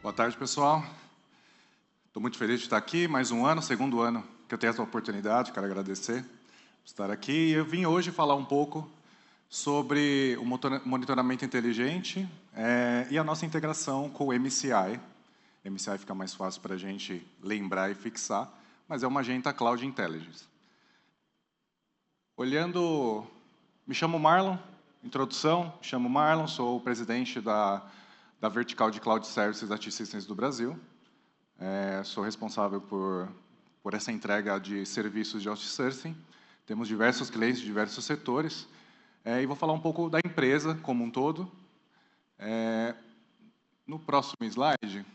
Boa tarde, pessoal. Estou muito feliz de estar aqui, mais um ano, segundo ano que eu tenho essa oportunidade, quero agradecer por estar aqui. Eu vim hoje falar um pouco sobre o monitoramento inteligente e a nossa integração com o MCI. MCI fica mais fácil para a gente lembrar e fixar, mas é uma Magenta Cloud Intelligence. Olhando, me chamo Marlon, introdução, me chamo Marlon, sou o presidente da vertical de Cloud Services da T-Systems do Brasil. Sou responsável por essa entrega de serviços de outsourcing. Temos diversos clientes de diversos setores. E vou falar um pouco da empresa como um todo. No próximo slide,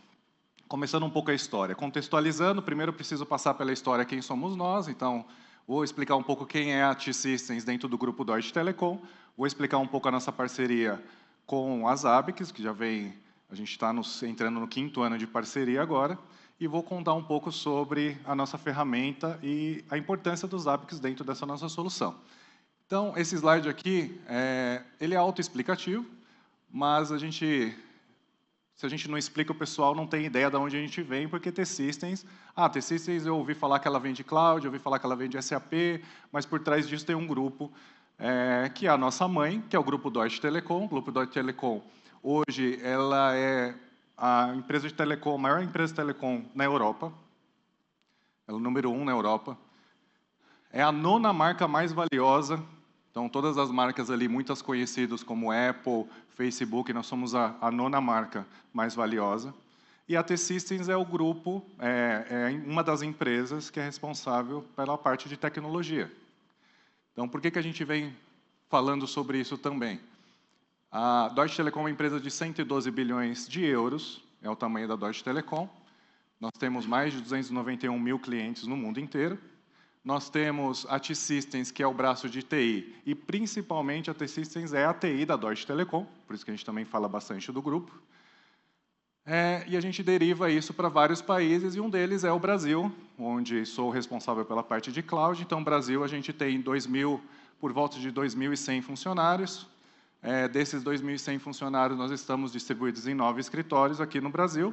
começando um pouco a história. Contextualizando, primeiro eu preciso passar pela história quem somos nós. Então, vou explicar um pouco quem é a T-Systems dentro do grupo Deutsche Telekom. Vou explicar um pouco a nossa parceria com as Zabbix, que já vem, a gente está entrando no 5º ano de parceria agora, e vou contar um pouco sobre a nossa ferramenta e a importância dos Zabbix dentro dessa nossa solução. Então, esse slide aqui, ele é autoexplicativo, mas se a gente não explica, o pessoal não tem ideia de onde a gente vem, porque T-Systems, T-Systems eu ouvi falar que ela vem de cloud, eu ouvi falar que ela vem de SAP, mas por trás disso tem um grupo que é a nossa mãe, que é o grupo Deutsche Telekom. O grupo Deutsche Telekom, hoje, ela é a empresa de telecom, a maior empresa de telecom na Europa. Ela é o número 1 na Europa. É a 9ª marca mais valiosa. Então, todas as marcas ali, muitas conhecidas como Apple, Facebook, nós somos a 9ª marca mais valiosa. E a T-Systems é o grupo, uma das empresas que é responsável pela parte de tecnologia. Então, por que a gente vem falando sobre isso também? A Deutsche Telekom é uma empresa de 112 bilhões de euros, é o tamanho da Deutsche Telekom. Nós temos mais de 291 mil clientes no mundo inteiro. Nós temos a T-Systems, que é o braço de TI, e principalmente a T-Systems é a TI da Deutsche Telekom, por isso que a gente também fala bastante do grupo. E a gente deriva isso para vários países, e um deles é o Brasil, onde sou responsável pela parte de cloud. Então, no Brasil, a gente tem por volta de 2.100 funcionários. Desses 2.100 funcionários, nós estamos distribuídos em 9 escritórios aqui no Brasil.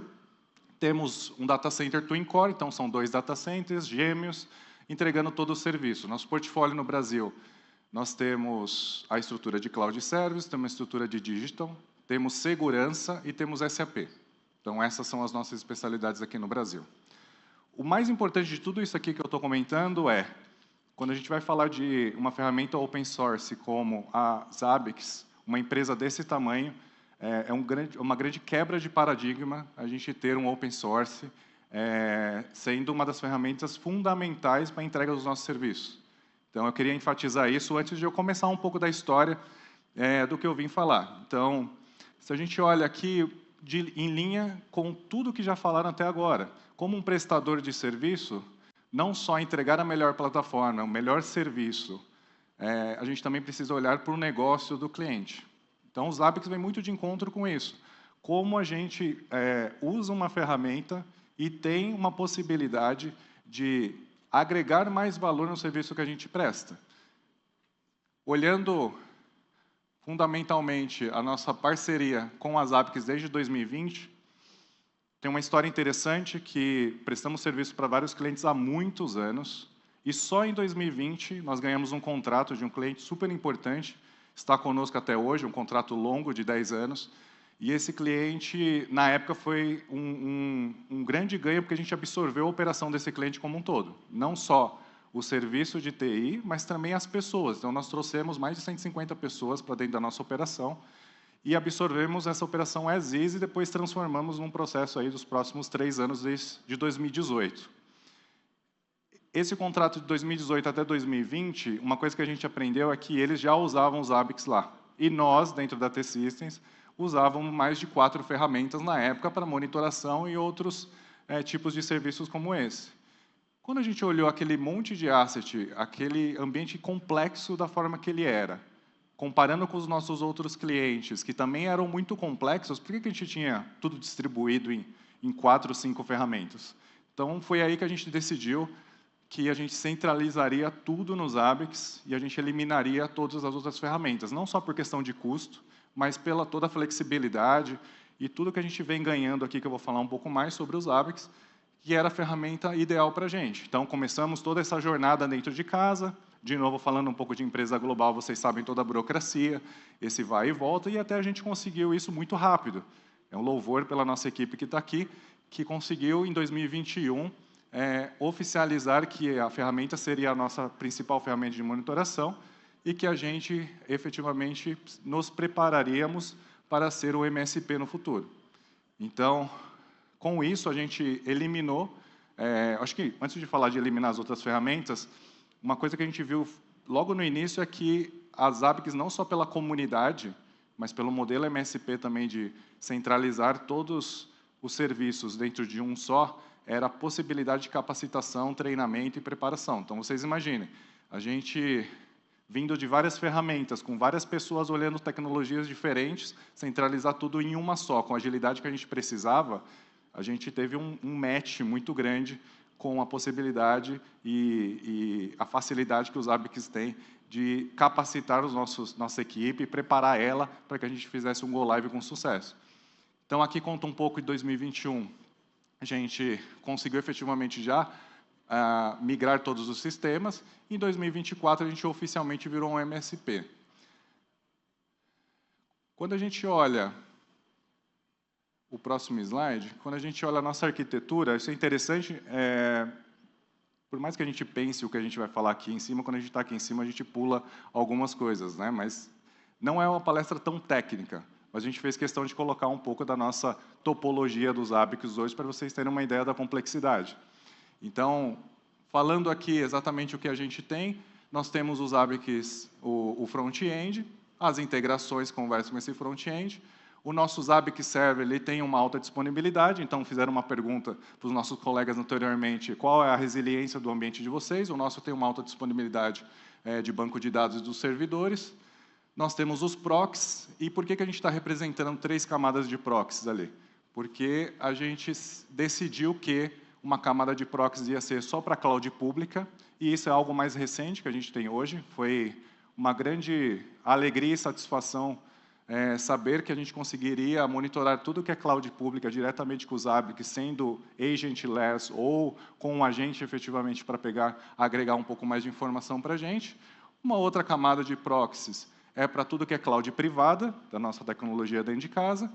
Temos um data center twin core, então são 2 data centers gêmeos, entregando todo o serviço. Nosso portfólio no Brasil, nós temos a estrutura de cloud service, temos a estrutura de digital, temos segurança e temos SAP. Então, essas são as nossas especialidades aqui no Brasil. O mais importante de tudo isso aqui que eu estou comentando quando a gente vai falar de uma ferramenta open source como a Zabbix, uma empresa desse tamanho, uma grande quebra de paradigma a gente ter um open source sendo uma das ferramentas fundamentais para a entrega dos nossos serviços. Então, eu queria enfatizar isso antes de eu começar um pouco da história do que eu vim falar. Então, se a gente olha aqui em linha com tudo que já falaram até agora, como um prestador de serviço, não só entregar a melhor plataforma, o melhor serviço, a gente também precisa olhar para o negócio do cliente. Então, os Zabbix vem muito de encontro com isso. Como a gente usa uma ferramenta e tem uma possibilidade de agregar mais valor no serviço que a gente presta. Olhando fundamentalmente a nossa parceria com a Zabbix desde 2020, tem uma história interessante que prestamos serviço para vários clientes há muitos anos, e só em 2020 nós ganhamos um contrato de um cliente super importante, está conosco até hoje, um contrato longo de 10 anos, e esse cliente, na época, foi um grande ganho, porque a gente absorveu a operação desse cliente como um todo. Não só o serviço de TI, mas também as pessoas. Então, nós trouxemos mais de 150 pessoas para dentro da nossa operação e absorvemos essa operação as is e depois transformamos num processo aí dos próximos 3 anos, desde 2018. Esse contrato de 2018 até 2020, uma coisa que a gente aprendeu é que eles já usavam os Zabbix lá. E nós, dentro da T-Systems, usávamos mais de 4 ferramentas na época para monitoração e outros tipos de serviços como esse. Quando a gente olhou aquele monte de asset, aquele ambiente complexo da forma que ele era, comparando com os nossos outros clientes, que também eram muito complexos, por que a gente tinha tudo distribuído em 4, 5 ferramentas? Então, foi aí que a gente decidiu que a gente centralizaria tudo nos Zabbix e a gente eliminaria todas as outras ferramentas, não só por questão de custo, mas pela toda a flexibilidade e tudo que a gente vem ganhando aqui, que eu vou falar um pouco mais sobre os ABACs, que era a ferramenta ideal para a gente. Então, começamos toda essa jornada dentro de casa, de novo, falando um pouco de empresa global, vocês sabem toda a burocracia, esse vai e volta, e até a gente conseguiu isso muito rápido. É um louvor pela nossa equipe que está aqui, que conseguiu, em 2021, oficializar que a ferramenta seria a nossa principal ferramenta de monitoração e que a gente, efetivamente, nos prepararíamos para ser o MSP no futuro. Então, com isso, a gente eliminou, acho que antes de falar de eliminar as outras ferramentas, uma coisa que a gente viu logo no início é que as ABACs, não só pela comunidade, mas pelo modelo MSP também de centralizar todos os serviços dentro de um só, era a possibilidade de capacitação, treinamento e preparação. Então, vocês imaginem, a gente vindo de várias ferramentas, com várias pessoas olhando tecnologias diferentes, centralizar tudo em uma só, com a agilidade que a gente precisava, a gente teve um match muito grande com a possibilidade e a facilidade que os ABACs têm de capacitar nossa equipe e preparar ela para que a gente fizesse um Go Live com sucesso. Então, aqui conta um pouco de 2021. A gente conseguiu efetivamente já migrar todos os sistemas. Em 2024, a gente oficialmente virou um MSP. Quando a gente olha o próximo slide, quando a gente olha a nossa arquitetura, isso é interessante, por mais que a gente pense o que a gente vai falar aqui em cima, quando a gente está aqui em cima, a gente pula algumas coisas, né? Mas não é uma palestra tão técnica, mas a gente fez questão de colocar um pouco da nossa topologia dos ABACs hoje, para vocês terem uma ideia da complexidade. Então, falando aqui exatamente o que a gente tem, nós temos os ABACs, o front-end, as integrações conversam com esse front-end. O nosso ABAC Server ele tem uma alta disponibilidade, então fizeram uma pergunta para os nossos colegas anteriormente, qual é a resiliência do ambiente de vocês? O nosso tem uma alta disponibilidade de banco de dados dos servidores. Nós temos os proxies, e por que a gente está representando 3 camadas de proxies ali? Porque a gente decidiu que uma camada de proxies ia ser só para a cloud pública, e isso é algo mais recente que a gente tem hoje. Foi uma grande alegria e satisfação saber que a gente conseguiria monitorar tudo que é cloud pública diretamente com os ABACs, sendo agentless ou com um agente efetivamente para agregar um pouco mais de informação para a gente. Uma outra camada de proxies é para tudo que é cloud privada, da nossa tecnologia dentro de casa,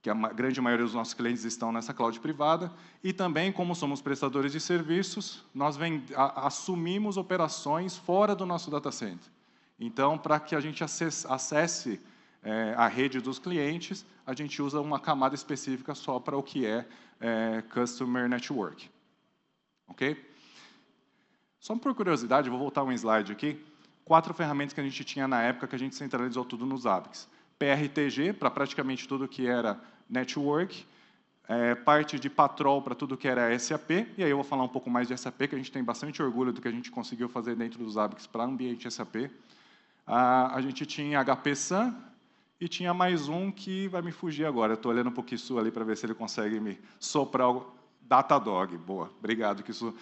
que a grande maioria dos nossos clientes estão nessa cloud privada, e também, como somos prestadores de serviços, nós assumimos operações fora do nosso data center. Então, para que a gente acesse a rede dos clientes, a gente usa uma camada específica só para o que é Customer Network. Ok? Só por curiosidade, vou voltar um slide aqui. 4 ferramentas que a gente tinha na época que a gente centralizou tudo nos ABACs. PRTG, para praticamente tudo que era Network, parte de Patrol para tudo que era SAP, e aí eu vou falar um pouco mais de SAP, que a gente tem bastante orgulho do que a gente conseguiu fazer dentro dos ABACs para ambiente SAP. A gente tinha HP SAM, e tinha mais um que vai me fugir agora. Eu estou olhando para o Kisu ali para ver se ele consegue me soprar o Datadog. Boa, obrigado, Kisu.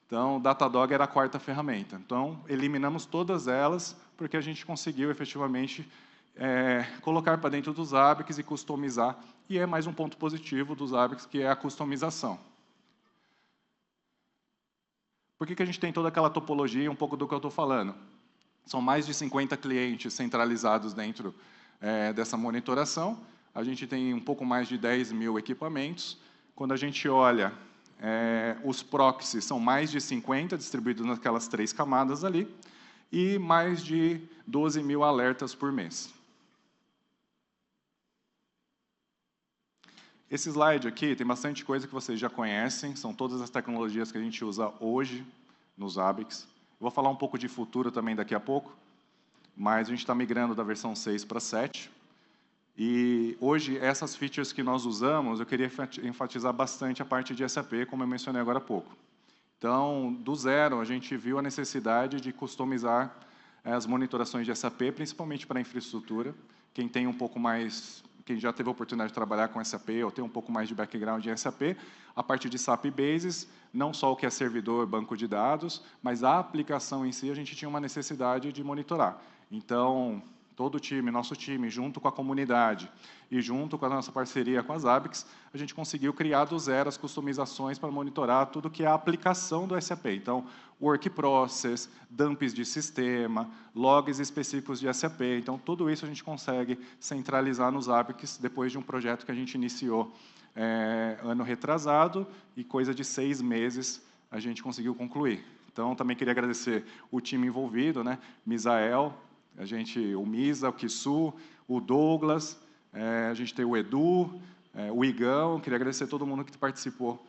Então, Datadog era a 4ª ferramenta. Então, eliminamos todas elas, porque a gente conseguiu, efetivamente, colocar para dentro dos ABACs e customizar. E é mais um ponto positivo dos ABACs, que é a customização. Por que a gente tem toda aquela topologia, um pouco do que eu estou falando? São mais de 50 clientes centralizados dentro dessa monitoração. A gente tem um pouco mais de 10 mil equipamentos. Quando a gente olha, os proxies são mais de 50 distribuídos naquelas 3 camadas ali, e mais de 12 mil alertas por mês. Esse slide aqui tem bastante coisa que vocês já conhecem, são todas as tecnologias que a gente usa hoje nos ABACs. Vou falar um pouco de futuro também daqui a pouco, mas a gente está migrando da versão 6 para 7. E hoje, essas features que nós usamos, eu queria enfatizar bastante a parte de SAP, como eu mencionei agora há pouco. Então, do zero, a gente viu a necessidade de customizar as monitorações de SAP, principalmente para a infraestrutura. Quem tem um pouco mais, quem já teve a oportunidade de trabalhar com SAP ou tem um pouco mais de background em SAP, a parte de SAP Basis, não só o que é servidor, banco de dados, mas a aplicação em si, a gente tinha uma necessidade de monitorar. Então, todo o time, nosso time, junto com a comunidade e junto com a nossa parceria com as ABICs, a gente conseguiu criar do zero as customizações para monitorar tudo que é a aplicação do SAP. Então, work process, dumps de sistema, logs específicos de SAP. Então, tudo isso a gente consegue centralizar nos ABICs depois de um projeto que a gente iniciou ano retrasado e coisa de 6 meses a gente conseguiu concluir. Então, também queria agradecer o time envolvido, né? Misael, o Misa, o Kisu, o Douglas, a gente tem o Edu, o Igão, queria agradecer a todo mundo que participou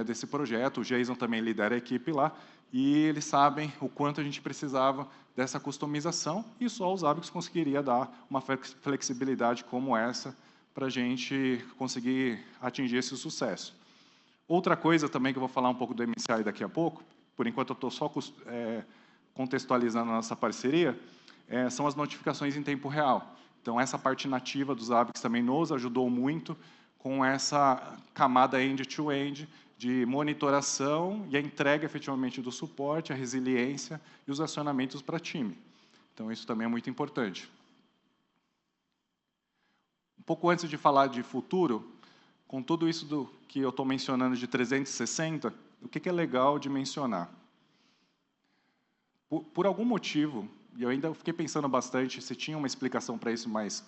desse projeto, o Jason também lidera a equipe lá, e eles sabem o quanto a gente precisava dessa customização, e só os ABICs conseguiria dar uma flexibilidade como essa para a gente conseguir atingir esse sucesso. Outra coisa também que eu vou falar um pouco do MCI daqui a pouco, por enquanto eu estou só contextualizando a nossa parceria, são as notificações em tempo real. Então, essa parte nativa dos ABICs também nos ajudou muito com essa camada end-to-end de monitoração e a entrega, efetivamente, do suporte, a resiliência e os acionamentos para time. Então, isso também é muito importante. Um pouco antes de falar de futuro, com tudo isso que eu estou mencionando de 360, o que é legal de mencionar? Por algum motivo, e eu ainda fiquei pensando bastante se tinha uma explicação para isso, mas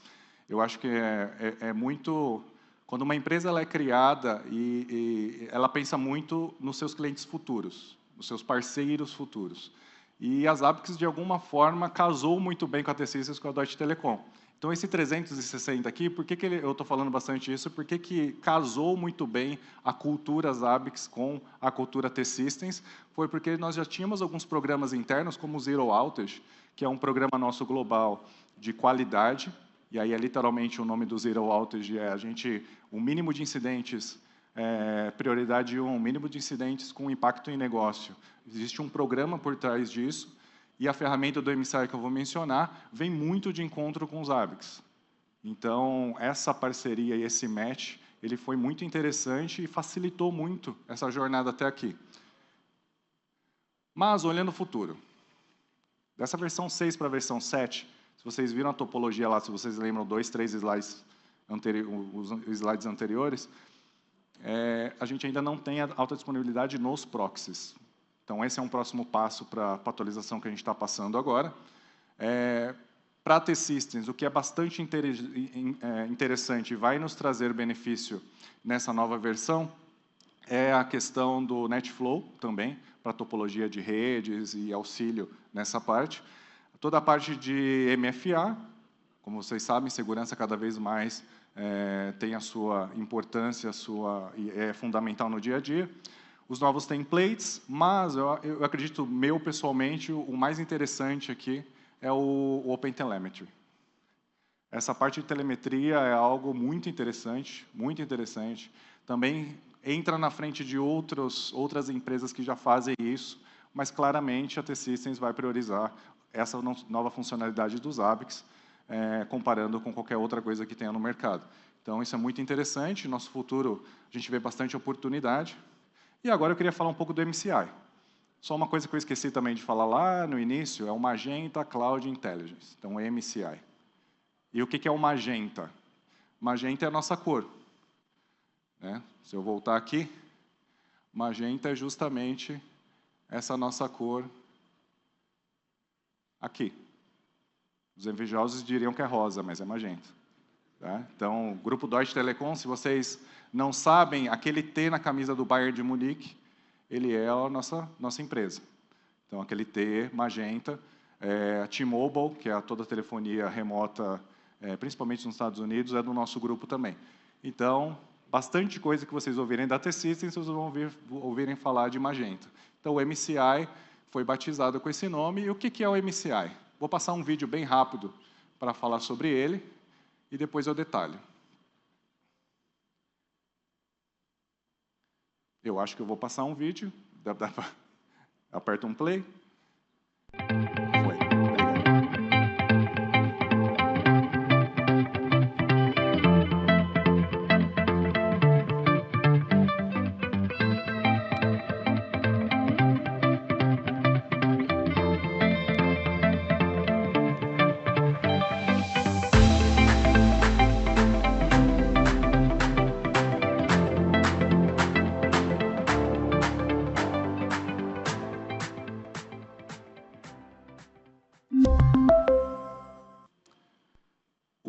eu acho que é muito... Quando uma empresa ela é criada e ela pensa muito nos seus clientes futuros, nos seus parceiros futuros. E as ABICs, de alguma forma, casou muito bem com a T-Systems e com a Deutsche Telekom. Então, esse 360 aqui, por que eu estou falando bastante isso? Porque que casou muito bem a cultura ABICs com a cultura T-Systems, foi porque nós já tínhamos alguns programas internos, como o Zero Outage, que é um programa nosso global de qualidade, e aí é literalmente o nome do Zero Outage, o mínimo de incidentes, prioridade 1, mínimo de incidentes com impacto em negócio. Existe um programa por trás disso, e a ferramenta do MCI que eu vou mencionar vem muito de encontro com os ABICs. Então, essa parceria e esse match, ele foi muito interessante e facilitou muito essa jornada até aqui. Mas, olhando o futuro, dessa versão 6 para a versão 7, se vocês viram a topologia lá, se vocês lembram 2, 3 slides, os slides anteriores, a gente ainda não tem a alta disponibilidade nos proxies. Então, esse é um próximo passo para a atualização que a gente está passando agora. Para a T-Systems, o que é bastante interessante e vai nos trazer benefício nessa nova versão é a questão do NetFlow também, para topologia de redes e auxílio nessa parte. Toda a parte de MFA, como vocês sabem, segurança cada vez mais tem a sua importância, é fundamental no dia a dia. Os novos templates, mas eu acredito, pessoalmente, o mais interessante aqui é o OpenTelemetry. Essa parte de telemetria é algo muito interessante, muito interessante. Também entra na frente de outras empresas que já fazem isso, mas claramente a T-Systems vai priorizar essa nova funcionalidade dos ABICs, comparando com qualquer outra coisa que tenha no mercado. Então, isso é muito interessante. No nosso futuro, a gente vê bastante oportunidade. E agora eu queria falar um pouco do MCI. Só uma coisa que eu esqueci também de falar lá no início, é o Magenta Cloud Intelligence, então o MCI. E o que é o Magenta? Magenta é a nossa cor. Se eu voltar aqui, Magenta é justamente essa nossa cor aqui. Os envejosos diriam que é rosa, mas é magenta. Tá? Então, o Grupo Deutsche Telekom, se vocês não sabem, aquele T na camisa do Bayern de Munique, ele é a nossa empresa. Então, aquele T magenta, a T-Mobile, que é toda a telefonia remota, principalmente nos Estados Unidos, é do nosso grupo também. Então, bastante coisa que vocês ouvirem da T-Systems, vocês vão ouvirem falar de magenta. Então, o MCI foi batizado com esse nome. E o que é o MCI? Vou passar um vídeo bem rápido para falar sobre ele, e depois eu detalho. Eu acho que eu vou passar um vídeo. Aperta um play. Foi. Obrigado.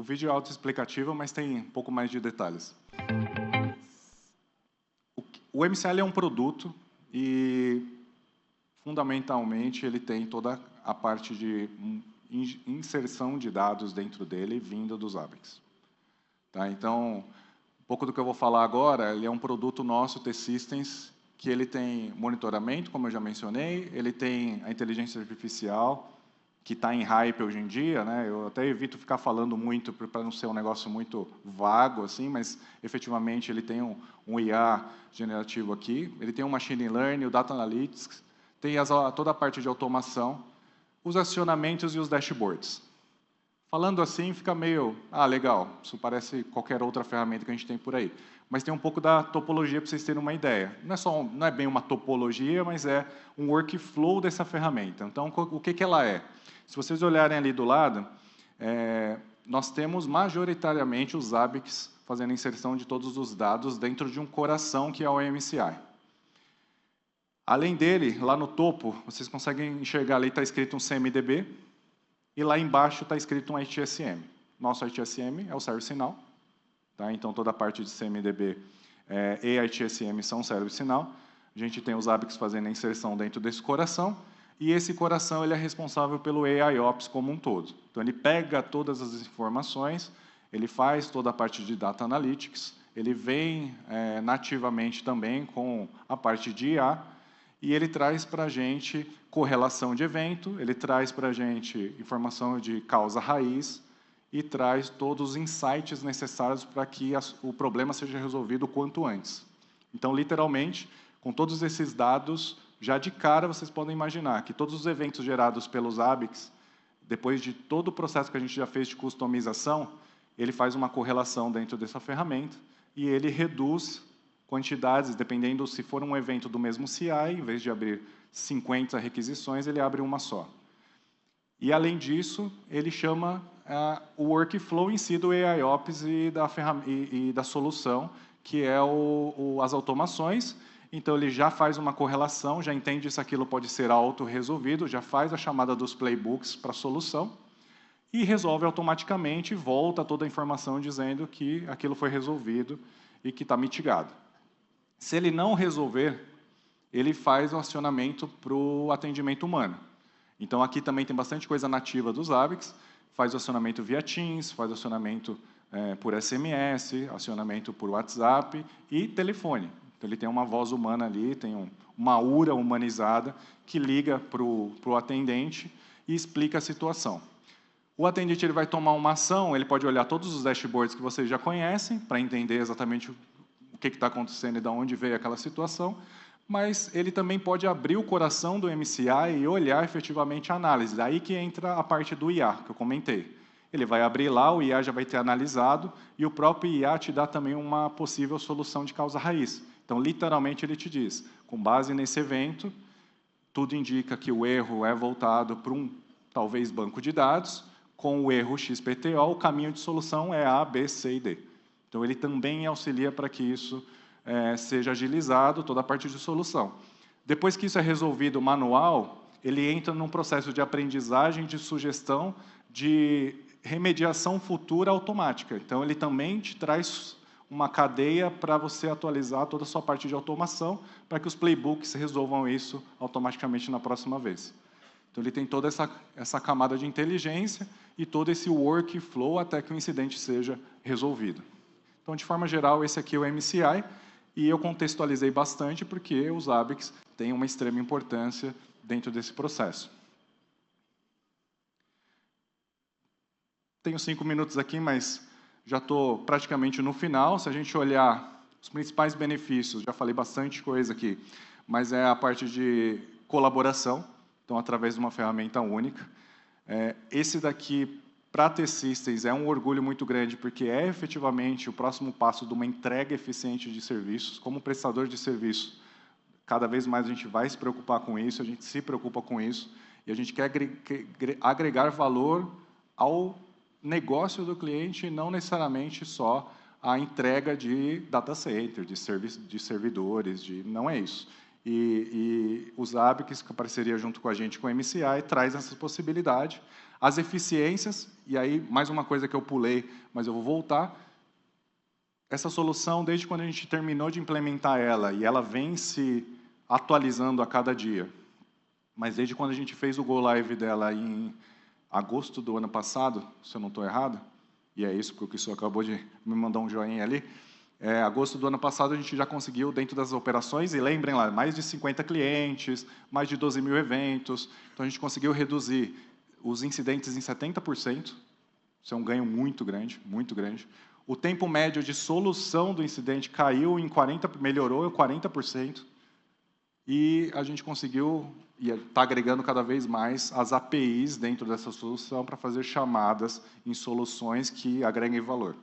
O vídeo é autoexplicativo, mas tem um pouco mais de detalhes. O MCI é um produto e, fundamentalmente, ele tem toda a parte de inserção de dados dentro dele, vinda dos ABACs. Tá? Então, um pouco do que eu vou falar agora, ele é um produto nosso, T-Systems, que ele tem monitoramento, como eu já mencionei, ele tem a inteligência artificial, que está em hype hoje em dia, né? Eu até evito ficar falando muito para não ser um negócio muito vago, assim, mas efetivamente ele tem um IA generativo aqui, ele tem um machine learning, o data analytics, tem toda a parte de automação, os acionamentos e os dashboards. Falando assim, fica meio, legal, isso parece qualquer outra ferramenta que a gente tem por aí. Mas tem um pouco da topologia para vocês terem uma ideia. Não é bem uma topologia, mas é um workflow dessa ferramenta. Então, o que ela é? Se vocês olharem ali do lado, nós temos majoritariamente os ABACs fazendo inserção de todos os dados dentro de um coração que é o MCI. Além dele, lá no topo, vocês conseguem enxergar ali, está escrito um CMDB, e lá embaixo está escrito um ITSM. Nosso ITSM é o ServiceNow, tá? Então toda a parte de CMDB e ITSM são ServiceNow. A gente tem os ABACs fazendo a inserção dentro desse coração, e esse coração ele é responsável pelo AIOps como um todo. Então, ele pega todas as informações, ele faz toda a parte de Data Analytics, ele vem nativamente também com a parte de IA, e ele traz para a gente correlação de evento, ele traz para a gente informação de causa raiz, e traz todos os insights necessários para que o problema seja resolvido o quanto antes. Então, literalmente, com todos esses dados, já de cara vocês podem imaginar que todos os eventos gerados pelos ABACs, depois de todo o processo que a gente já fez de customização, ele faz uma correlação dentro dessa ferramenta e ele reduz quantidades, dependendo se for um evento do mesmo CI, em vez de abrir 50 requisições, ele abre uma só. E, além disso, ele chama o workflow em si do AIOps e da solução, que é as automações. Então, ele já faz uma correlação, já entende se aquilo pode ser auto-resolvido, já faz a chamada dos playbooks para a solução e resolve automaticamente e volta toda a informação dizendo que aquilo foi resolvido e que está mitigado. Se ele não resolver, ele faz o acionamento para o atendimento humano. Então, aqui também tem bastante coisa nativa dos ABACs, faz o acionamento via Teams, faz o acionamento por SMS, acionamento por WhatsApp e telefone. Então, ele tem uma voz humana ali, tem uma URA humanizada que liga para o atendente e explica a situação. O atendente ele vai tomar uma ação, ele pode olhar todos os dashboards que vocês já conhecem para entender exatamente o que está acontecendo e de onde veio aquela situação, mas ele também pode abrir o coração do MCI e olhar efetivamente a análise. Daí que entra a parte do IA, que eu comentei. Ele vai abrir lá, o IA já vai ter analisado, e o próprio IA te dá também uma possível solução de causa raiz. Então, literalmente, ele te diz, com base nesse evento, tudo indica que o erro é voltado para talvez, banco de dados, com o erro XPTO, o caminho de solução é A, B, C e D. Então, ele também auxilia para que isso seja agilizado, toda a parte de solução. Depois que isso é resolvido manual, ele entra num processo de aprendizagem, de sugestão, de remediação futura automática. Então, ele também te traz uma cadeia para você atualizar toda a sua parte de automação, para que os playbooks resolvam isso automaticamente na próxima vez. Então, ele tem toda essa camada de inteligência e todo esse workflow até que o incidente seja resolvido. Então, de forma geral, esse aqui é o MCI, e eu contextualizei bastante porque os ABACs têm uma extrema importância dentro desse processo. Tenho 5 minutos aqui, mas já estou praticamente no final. Se a gente olhar os principais benefícios, já falei bastante coisa aqui, mas é a parte de colaboração, então, através de uma ferramenta única. Esse daqui, para T-Systems, é um orgulho muito grande, porque é efetivamente o próximo passo de uma entrega eficiente de serviços. Como prestador de serviço, cada vez mais a gente vai se preocupar com isso, a gente se preocupa com isso, e a gente quer agregar valor ao negócio do cliente, e não necessariamente só a entrega de data center, de servidores, não é isso. E os ABACs, que a parceria junto com a gente, com o MCI, traz essa possibilidade. As eficiências, e aí mais uma coisa que eu pulei, mas eu vou voltar. Essa solução, desde quando a gente terminou de implementar ela, e ela vem se atualizando a cada dia, mas desde quando a gente fez o Go Live dela em agosto do ano passado, se eu não estou errado, e é isso, porque o Kissou acabou de me mandar um joinha ali, agosto do ano passado a gente já conseguiu, dentro das operações, e lembrem lá, mais de 50 clientes, mais de 12 mil eventos, então a gente conseguiu reduzir os incidentes em 70%, isso é um ganho muito grande, muito grande. O tempo médio de solução do incidente caiu em 40%, melhorou em 40%, e a gente conseguiu, e está agregando cada vez mais as APIs dentro dessa solução para fazer chamadas em soluções que agreguem valor.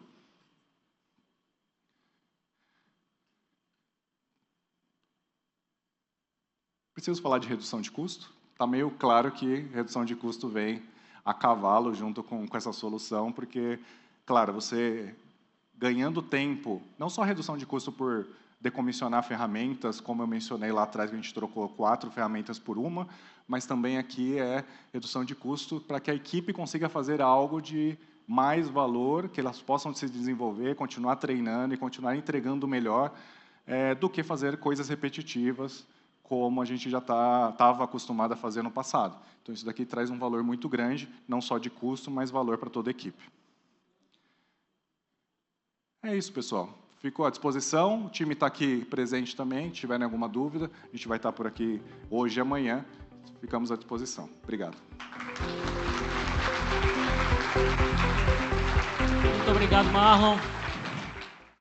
Preciso falar de redução de custo? Está meio claro que redução de custo vem a cavalo junto com essa solução, porque, claro, você ganhando tempo, não só redução de custo por decomissionar ferramentas, como eu mencionei lá atrás, que a gente trocou 4 ferramentas por uma, mas também aqui é redução de custo para que a equipe consiga fazer algo de mais valor, que elas possam se desenvolver, continuar treinando e continuar entregando melhor, do que fazer coisas repetitivas, como a gente já estava acostumado a fazer no passado. Então, isso daqui traz um valor muito grande, não só de custo, mas valor para toda a equipe. É isso, pessoal. Ficou à disposição. O time está aqui presente também. Se tiverem alguma dúvida, a gente vai estar por aqui hoje e amanhã. Ficamos à disposição. Obrigado. Muito obrigado, Marlon.